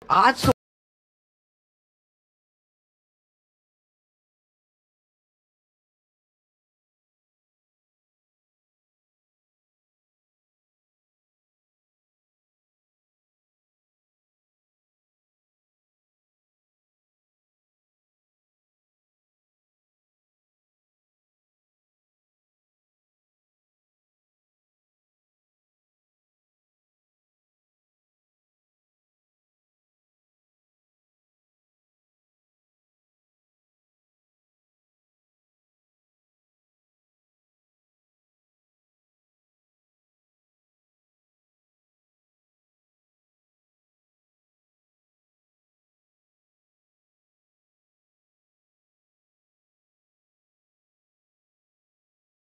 आज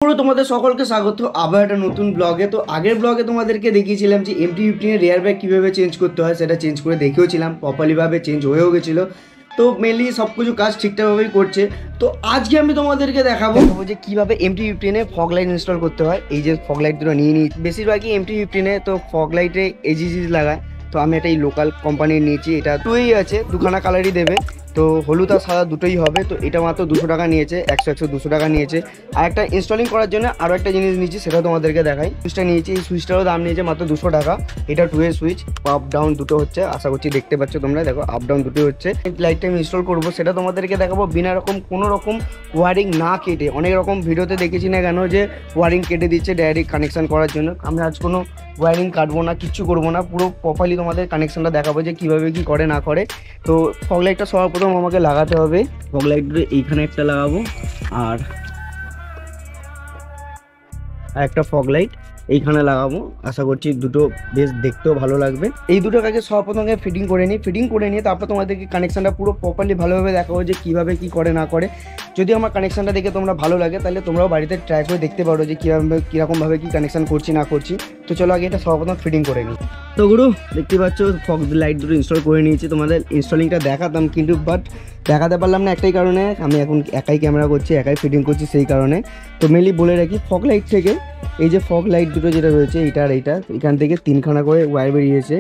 তোমাদের সকলকে স্বাগত আবার একটা নতুন ব্লগে। তো আগের ব্লগে তোমাদেরকে দেখিয়েছিলাম যে MT-15 এর রেয়ার ব্যাগ কীভাবে চেঞ্জ করতে হয়, সেটা চেঞ্জ করে দেখেওছিলাম, প্রপারলিভাবে চেঞ্জ হয়েও গেছিলো। তো মেনলি সব কিছু কাজ ঠিকঠাকভাবেই করছে। তো আজকে আমি তোমাদেরকে দেখাবো যে কীভাবে MT-15 এ ফগ লাইট ইনস্টল করতে হয়। এই যে ফগ লাইট দুটো নিয়ে নিই, বেশিরভাগই MT-15 এ তো ফগ লাইটে AGG লাগায়। তো আমি একটা এই লোকাল কোম্পানির নিয়েছি, এটা দুটোই আছে, দুখানা কালারই দেবে। তো হলুদ আর সাদা দুটোই হবে। তো এটা মাত্র 200 টাকা নিয়েছে, 100 200 টাকা নিয়েছে। আর একটা ইনস্টলিং করার জন্য আরও একটা জিনিস নিয়েছি, সেটাও তোমাদেরকে দেখাই। সুইচটা নিয়েছি, এই সুইচটারও দাম নিয়েছে মাত্র 200 টাকা। এটা 2-এর সুইচ, আপ ডাউন দুটো হচ্ছে, আশা করছি দেখতে পাচ্ছ তোমরা, দেখো আপ ডাউন দুটোই হচ্ছে। লাইটটা আমি ইনস্টল করবো, সেটা তোমাদেরকে দেখাবো বিনা রকম কোনো রকম ওয়ারিং না কেটে। অনেক রকম ভিডিওতে দেখেছি না কেন যে ওয়ারিং কেটে দিচ্ছে ডাইরেক্ট কানেকশান করার জন্য। আমি আজ কোনো ওয়ারিং কাটবো না, কিচ্ছু করবো না, পুরো প্রপারলি তোমাদের কানেকশানটা দেখাবো যে কীভাবে কী করে না করে। তো ফগ লাইটটা সবার প্রথম আমাকে লাগাতে হবে। ফগ লাইটটা এইখানে একটা লাগাবো, আর একটা ফগ লাইট এইখানে লাগাবো। আশা করছি দুটো বেশ দেখতেও ভালো লাগবে। এই দুটো কাছে সর্বপ্রথমে ফিটিং করে নিই, তারপর তোমাদেরকে কানেকশানটা পুরো প্রপারলি ভালোভাবে দেখাবো যে কীভাবে কী করে না করে। যদি আমার কানেকশানটা দেখে তোমরা ভালো লাগে, তাহলে তোমরাও বাড়িতে ট্রাই করে দেখতে পারো যে কীরকমভাবে কী কানেকশান করছি না করছি। তো চলো আগে এটা সর্বপ্রথম ফিটিং করে নিই। তো গুরু দেখতে পাচ্ছ ফগ লাইট দুটো ইনস্টল করে নিয়েছি। তোমাদের ইনস্টলিংটা দেখাতাম, কিন্তু বাট দেখাতে পারলাম না একটাই কারণে, আমি এখন একাই ক্যামেরা করছি, একাই ফিটিং করছি, সেই কারণে। তো মেনলি বলে রাখি, ফগ লাইট থেকে এই যে ফগ লাইট দুটো যেটা রয়েছে, এইটা আর এইটা, এখান থেকে 3খানা করে ওয়্যার বেরিয়েছে।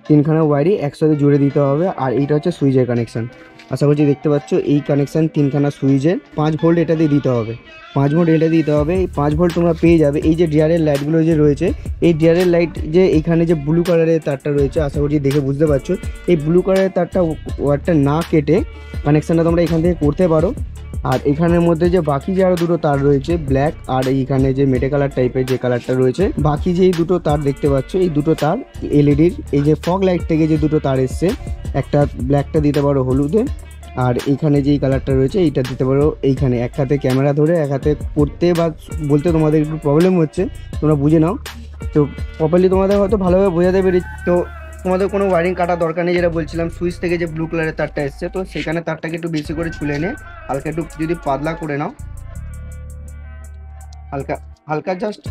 3খানা ওয়্যারই একসাথে জুড়ে দিতে হবে। আর এইটা হচ্ছে সুইচের কানেকশান। আশা করছি দেখতে পাচ্ছ এই কানেকশান 3খানা সুইচের 5 ভোল্ট এটা দিয়ে দিতে হবে, 5 ভোল্ট এটা দিতে হবে। এই 5 ভোল্ট তোমরা পেয়ে যাবে। এই যে ডিআরএল লাইটগুলো যে রয়েছে, এই ডিআরএল লাইট যে এইখানে যে ব্লু কালারের তারটা রয়েছে, আশা করছি দেখে বুঝতে পারছো, এই ব্লু কালারের তারটা ওয়্যারটা না কেটে কানেকশানটা তোমরা এখান থেকে করতে পারো। আর এখানের মধ্যে যে বাকি যে আরও দুটো তার রয়েছে ব্ল্যাক, আর এইখানে যে মেটে কালার টাইপের যে কালারটা রয়েছে, বাকি যে এই দুটো তার দেখতে পাচ্ছ, এই দুটো তার এলইডির এই যে ফগ লাইট থেকে যে দুটো তার এসছে, একটা ব্ল্যাকটা দিতে পারো হলুদে, আর এইখানে যেই কালারটা রয়েছে এইটা দিতে পারো এইখানে। এক হাতে ক্যামেরা ধরে এক হাতে করতে বা বলতে তোমাদের একটু প্রবলেম হচ্ছে, তোমরা বুঝে নাও। তো প্রপারলি তোমাদের হয়তো ভালোভাবে বোঝাতে পেরেছি। তো তোমাদের কোনো ওয়ারিং কাটার দরকার নেই। যেটা বলছিলাম, সুইচ থেকে যে ব্লু কালারের তারটা এসছে, তো সেখানে তারটাকে একটু বেশি করে ছুলে নে, হালকা একটু যদি পাতলা করে নাও, হালকা হালকা জাস্ট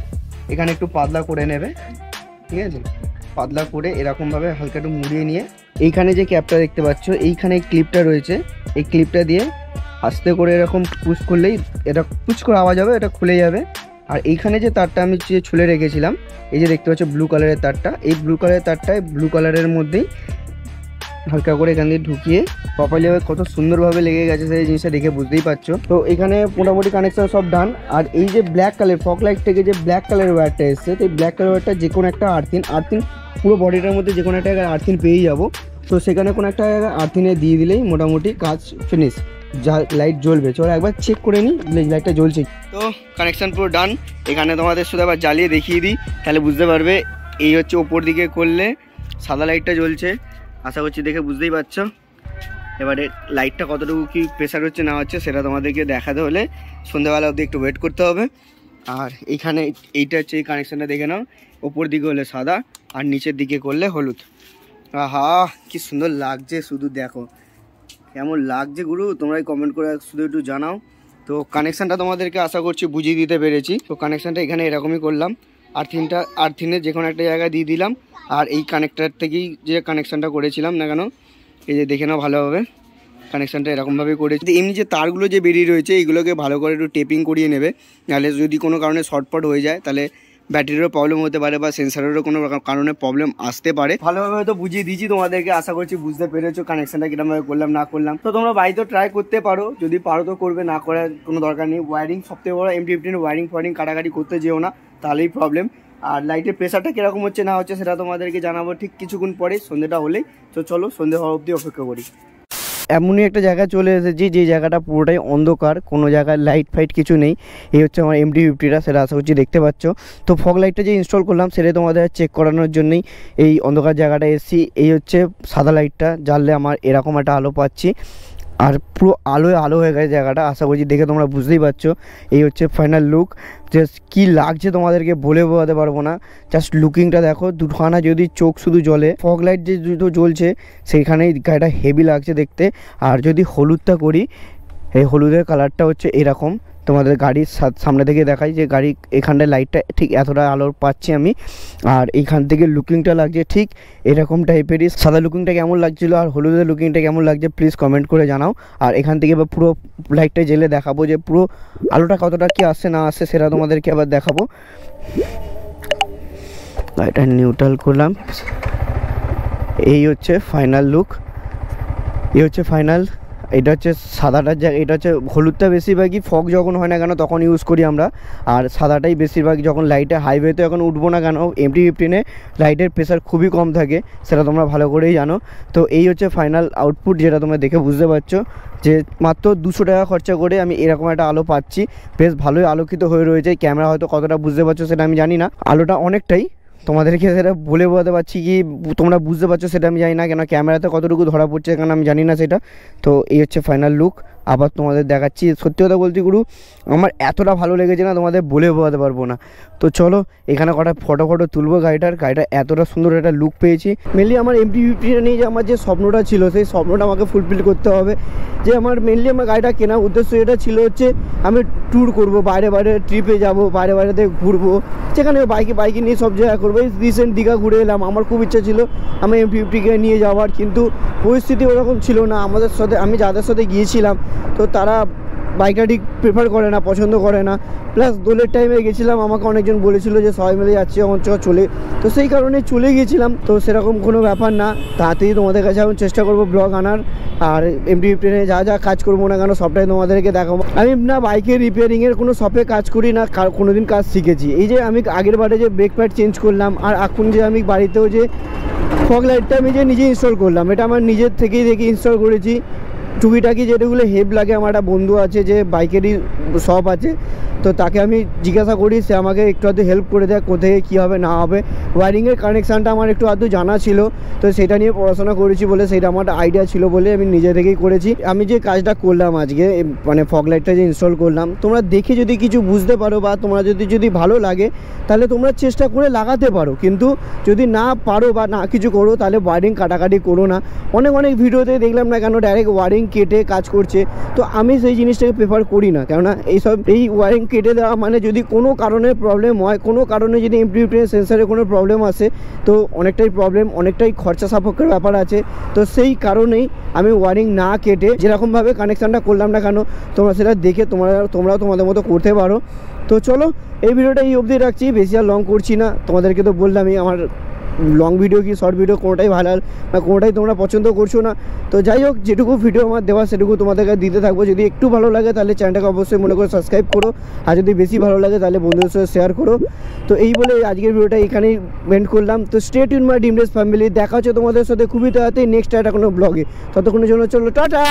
এখানে একটু পাতলা করে নেবে, ঠিক আছে? পাতলা করে এরকমভাবে হালকা একটু মুড়িয়ে নিয়ে এইখানে যে ক্যাপটা দেখতে পাচ্ছ, এইখানে ক্লিপটা রয়েছে, এই ক্লিপটা দিয়ে আস্তে করে এরকম পুশ করলেই এটা পুশ করে আওয়াজ হবে, এটা খুলে যাবে। আর এইখানে যে তারটা আমি যে ছুলে রেখেছিলাম, এই যে দেখতে পাচ্ছ ব্লু কালারের তারটা, এই ব্লু কালারের তারটায় ব্লু কালারের মধ্যেই হালকা করে এখান দিয়ে ঢুকিয়ে প্রপারলি কত সুন্দরভাবে লেগে গেছে সেই জিনিসটা দেখে বুঝতেই পারছো। তো এখানে মোটামুটি কানেকশন সব ডান। আর এই যে ব্ল্যাক কালার ফগ লাইট থেকে যে ব্ল্যাক কালারের ওয়্যারটা এসছে, তো এই ব্ল্যাক কালার ওয়্যারটা যে কোনো একটা আর্থিন পুরো বডিটার মধ্যে যে কোনো একটা আর্থিন পেয়ে যাবো। তো সেখানে কোনো একটা আর্থিনে দিয়ে দিলেই মোটামুটি কাজ ফিনিশ, যা লাইট জ্বলবে। চলো একবার চেক করে নিই লাইটটা জ্বলছে। তো কানেকশান পুরো ডান। এখানে তোমাদের শুধু আবার জ্বালিয়ে দেখিয়ে দিই, তাহলে বুঝতে পারবে। এই হচ্ছে ওপর দিকে করলে সাদা লাইটটা জ্বলছে, আশা করছি দেখে বুঝতেই পারছো। এবারে লাইটটা কতটুকু কি প্রেশার হচ্ছে না হচ্ছে সেটা তোমাদেরকে দেখাতে হলে সন্ধ্যাবেলা অবধি একটু ওয়েট করতে হবে। আর এইখানে এইটা হচ্ছে এই কানেকশানটা দেখে নাও, ওপর দিকে হলে সাদা আর নিচের দিকে করলে হলুদ। আহা কি সুন্দর লাগছে, শুধু দেখো কেমন লাগছে গুরু, তোমরাই কমেন্ট করে শুধু একটু জানাও। তো কানেকশানটা তোমাদেরকে আশা করছি বুঝিয়ে দিতে পেরেছি। তো কানেকশানটা এখানে এরকমই করলাম, আর্থিনের যে কোনো একটা জায়গায় দিয়ে দিলাম। আর এই কানেক্টার থেকেই যে কানেকশানটা করেছিলাম না কেন, এই যে দেখে নাও ভালোভাবে কানেকশানটা এরকমভাবেই করেছি। এমনি যে তারগুলো যে বেরিয়ে রয়েছে এইগুলোকে ভালো করে একটু টেপিং করিয়ে নেবে, নাহলে যদি কোনো কারণে শর্টপট হয়ে যায় তাহলে ব্যাটারিরও প্রবলেম হতে পারে বা সেন্সারেরও কোনো কারণে প্রবলেম আসতে পারে। ভালোভাবে হয়তো বুঝিয়ে দিয়েছি তোমাদেরকে, আশা করছি বুঝতে পেরেছো কানেকশনটা কিরকমভাবে করলাম না করলাম। তো তোমরা বাড়িতে ট্রাই করতে পারো, যদি পারো তো করবে, না করার কোনো দরকার নেই। ওয়ারিং সবথেকে বড়, MT-15 ওয়ারিং কাটাকাটি করতে যেও না, তাহলেই প্রবলেম। আর লাইটের প্রেশারটা কীরকম হচ্ছে না হচ্ছে সেটা তোমাদেরকে জানাবো ঠিক কিছুক্ষণ পরে, সন্ধ্যেটা হলেই। তো চলো সন্ধ্যে হওয়া অবধি অপেক্ষা করি। এমনই একটা জায়গায় চলে এসেছি যে জায়গাটা পুরোটাই অন্ধকার, কোনো জায়গায় লাইট ফাইট কিছু নেই। এই হচ্ছে আমার MT-50টা, সেটা আশা করছি দেখতে পাচ্ছ। তো ফগ লাইটটা যে ইনস্টল করলাম সেটা তোমাদের চেক করানোর জন্যই এই অন্ধকার জায়গাটা এসেছি। এই হচ্ছে সাদা লাইটটা জ্বাললে আমার এরকম একটা আলো পাচ্ছি, আর পুরো আলোয় আলো হয়ে গেছে জায়গাটা, আশা করছি দেখে তোমরা বুঝতেই পারছো। এই হচ্ছে ফাইনাল লুক। জাস্ট কী লাগছে তোমাদেরকে বলে বোঝাতে পারবো না, জাস্ট লুকিংটা দেখো। দুখানা যদি চোখ শুধু জ্বলে, ফগ লাইট যে দুটো জ্বলছে সেইখানেই গাড়িটা হেভি লাগছে দেখতে। আর যদি হলুদটা করি, এই হলুদের কালারটা হচ্ছে এরকম। তোমাদের গাড়ির সামনে থেকে দেখাই যে গাড়ি এখানটায় লাইটটা ঠিক এতটা আলোর পাচ্ছি আমি, আর এইখান থেকে লুকিংটা লাগছে ঠিক এরকম টাইপেরই। সাদা লুকিংটা কেমন লাগছিলো আর হলুদের লুকিংটা কেমন লাগছে প্লিজ কমেন্ট করে জানাও। আর এখান থেকে বা পুরো লাইটটা জেলে দেখাবো যে পুরো আলোটা কতটা কি আসছে না আসছে, সেটা তোমাদেরকে আবার দেখাবো। লাইটটা নিউট্রাল করলাম। এই হচ্ছে ফাইনাল লুক, এই হচ্ছে ফাইনাল। এটা হচ্ছে সাদাটার জায়গা, এটা হচ্ছে হলুদটা বেশিরভাগই ফগ যখন হয় না কেন তখন ইউজ করি আমরা, আর সাদাটাই বেশিরভাগ যখন লাইটে হাইওয়েতে এখন উঠবো না কেন। MT-15-এ লাইটের প্রেশার খুবই কম থাকে, সেটা তোমরা ভালো করেই জানো। তো এই হচ্ছে ফাইনাল আউটপুট, যেটা তোমরা দেখে বুঝতে পারছো যে মাত্র 200 টাকা খরচা করে আমি এরকম একটা আলো পাচ্ছি। বেশ ভালোই আলোকিত হয়ে রয়েছে। ক্যামেরা হয়তো কতটা বুঝতে পারছো সেটা আমি জানি না, আলোটা অনেকটাই, তোমাদেরকে সেটা বলে বোঝাতে পারছি কি তোমরা বুঝতে পারছো সেটা আমি জানি না, কেন ক্যামেরাতে কতটুকু ধরা পড়ছে কারণ আমি জানি না সেটা। তো এই হচ্ছে ফাইনাল লুক, আবার তোমাদের দেখাচ্ছি। সত্যি কথা বলতে গুরু আমার এতটা ভালো লেগেছে না তোমাদের বলে বোঝাতে পারবো না। তো চলো এখানে কটা ফটো তুলবো গাড়িটা এতটা সুন্দর একটা লুক পেয়েছি। মেনলি আমার MT-50 নিয়ে যে আমার যে স্বপ্নটা ছিল সেই স্বপ্নটা আমাকে ফুলফিল করতে হবে। যে আমার মেনলি আমার গাড়িটা কেনার উদ্দেশ্য এটা ছিল হচ্ছে আমি ট্যুর করবো, বাইরে বাইরে ট্রিপে যাবো, বাইরে বাইরেতে ঘুরবো, যেখানে বাইকে নিয়ে সব জায়গা করবো। এই রিসেন্ট দীঘা ঘুরে এলাম, আমার খুব ইচ্ছা ছিল আমি MT-50কে নিয়ে যাওয়ার, কিন্তু পরিস্থিতি ওরকম ছিল না। আমাদের সাথে আমি যাদের সাথে গিয়েছিলাম তো তারা বাইকটা ঠিক প্রেফার করে না, পছন্দ করে না। প্লাস দোলের টাইমে গেছিলাম, আমাকে অনেকজন বলেছিল যে সবাই মিলে যাচ্ছে চলে, তো সেই কারণে চলে গিয়েছিলাম। তো সেরকম কোনো ব্যাপার না, তাড়াতাড়ি তোমাদের কাছে এখন চেষ্টা করবো ব্লগ আনার। আর MT-15-এ যা কাজ করবো না কেন সবটাই তোমাদেরকে দেখাবো। আমি না বাইকের রিপেয়ারিংয়ের কোনো শপে কাজ করি না, কোনো দিন কাজ শিখেছি। এই যে আমি আগের বারে যে ব্রেক প্যাড চেঞ্জ করলাম, আর এখন যে আমি বাড়িতেও যে ফগ লাইটটা আমি যে নিজে ইনস্টল করলাম, এটা আমার নিজের থেকেই দেখে ইনস্টল করেছি। টুকিটাকি যেগুলো হেল্প লাগে, আমার একটা বন্ধু আছে যে বাইকেরই শপ আছে, তো তাকে আমি জিজ্ঞাসা করি, সে আমাকে একটু আধটু হেল্প করে দেয় কোথায় কী হবে না হবে। ওয়ারিংয়ের কানেকশানটা আমার একটু আধটু জানা ছিল, তো সেটা নিয়ে পড়াশোনা করেছি বলে সেটা আমার আইডিয়া ছিল বলে আমি নিজে থেকেই করেছি। আমি যে কাজটা করলাম আজকে, মানে ফগ লাইটটা যে ইনস্টল করলাম, তোমরা দেখে যদি কিছু বুঝতে পারো বা তোমরা যদি ভালো লাগে তাহলে তোমরা চেষ্টা করে লাগাতে পারো, কিন্তু যদি না পারো বা না কিছু করো তাহলে ওয়ারিং কাটাকাটি করো না। অনেক ভিডিওতে দেখলাম না কেন ডাইরেক্ট ওয়ারিং কেটে কাজ করছে, তো আমি সেই জিনিসটাকে প্রেফার করি না। কেননা এই ওয়ারিং কেটে দেওয়া মানে যদি কোনো কারণে প্রবলেম হয়, কোনো কারণে যদি MT-15 সেন্সারে কোনো প্রবলেম আসে, তো অনেকটাই প্রবলেম, অনেকটাই খরচা সাপেক্ষের ব্যাপার আছে। তো সেই কারণেই আমি ওয়ারিং না কেটে যেরকমভাবে কানেকশানটা করলাম না কেন, তোমরা সেটা দেখে তোমরাও তোমাদের মতো করতে পারো। তো চলো এই ভিডিওটা এই অবধি রাখছি, বেশি আর লং করছি না। তোমাদেরকে তো বললামই আমার লং ভিডিও কি শর্ট ভিডিও কোনোটাই ভালো বা কোনোটাই তোমরা পছন্দ করছো না। তো যাই হোক, যেটুকু ভিডিও আমার দেওয়া সেটুকু তোমাদেরকে দিতে থাকবো। যদি একটু ভালো লাগে তাহলে চ্যানেলটাকে অবশ্যই মনে করে সাবস্ক্রাইব করো, আর যদি বেশি ভালো লাগে তাহলে বন্ধুদের সাথে শেয়ার করো। তো এই বলে আজকের ভিডিওটা এখানেই এন্ড করলাম। তো stay tune my dream race family, দেখা হচ্ছে তোমাদের সাথে খুবই তাড়াতাড়ি নেক্সট একটা কোনো ব্লগে। ততক্ষণের জন্য চলো টাটা।